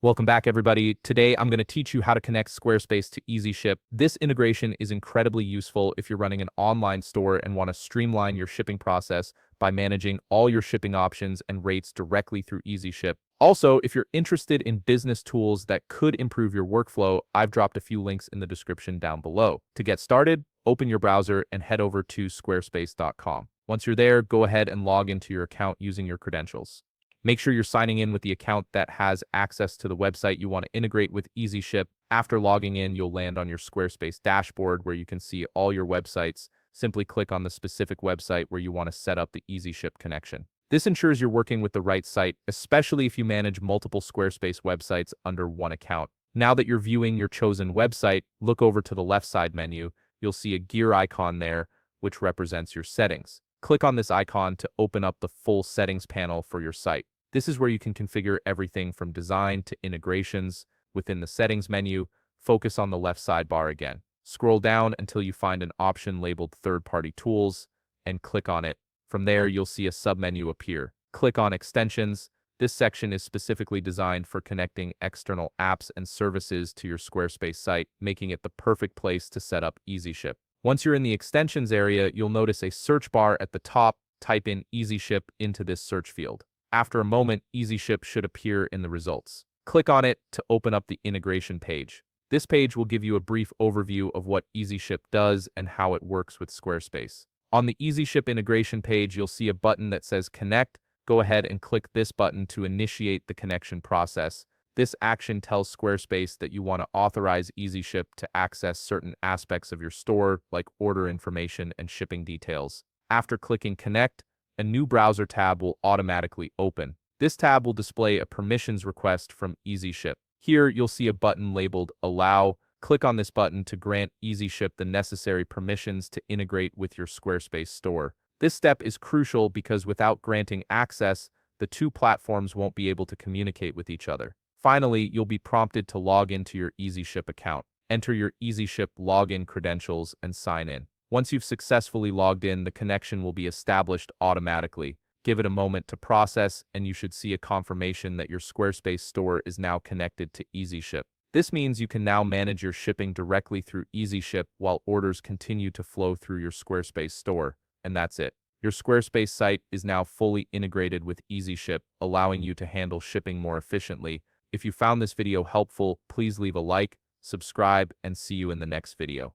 Welcome back, everybody. Today, I'm going to teach you how to connect Squarespace to Easyship. This integration is incredibly useful if you're running an online store and want to streamline your shipping process by managing all your shipping options and rates directly through Easyship. Also, if you're interested in business tools that could improve your workflow, I've dropped a few links in the description down below. To get started, open your browser and head over to squarespace.com. Once you're there, go ahead and log into your account using your credentials. Make sure you're signing in with the account that has access to the website you want to integrate with Easyship. After logging in, you'll land on your Squarespace dashboard where you can see all your websites. Simply click on the specific website where you want to set up the Easyship connection. This ensures you're working with the right site, especially if you manage multiple Squarespace websites under one account. Now that you're viewing your chosen website, look over to the left side menu. You'll see a gear icon there, which represents your settings. Click on this icon to open up the full settings panel for your site. This is where you can configure everything from design to integrations. Within the settings menu, focus on the left sidebar again. Scroll down until you find an option labeled third-party tools and click on it. From there, you'll see a submenu appear. Click on extensions. This section is specifically designed for connecting external apps and services to your Squarespace site, making it the perfect place to set up Easyship. Once you're in the extensions area, you'll notice a search bar at the top. Type in Easyship into this search field. After a moment, Easyship should appear in the results. Click on it to open up the integration page. This page will give you a brief overview of what Easyship does and how it works with Squarespace. On the Easyship integration page, you'll see a button that says Connect. Go ahead and click this button to initiate the connection process. This action tells Squarespace that you want to authorize Easyship to access certain aspects of your store, like order information and shipping details. After clicking Connect, a new browser tab will automatically open. This tab will display a permissions request from Easyship. Here, you'll see a button labeled Allow. Click on this button to grant Easyship the necessary permissions to integrate with your Squarespace store. This step is crucial because without granting access, the two platforms won't be able to communicate with each other. Finally, you'll be prompted to log into your Easyship account. Enter your Easyship login credentials and sign in. Once you've successfully logged in, the connection will be established automatically. Give it a moment to process, and you should see a confirmation that your Squarespace store is now connected to Easyship. This means you can now manage your shipping directly through Easyship while orders continue to flow through your Squarespace store. And that's it. Your Squarespace site is now fully integrated with Easyship, allowing you to handle shipping more efficiently. If you found this video helpful, please leave a like, subscribe, and see you in the next video.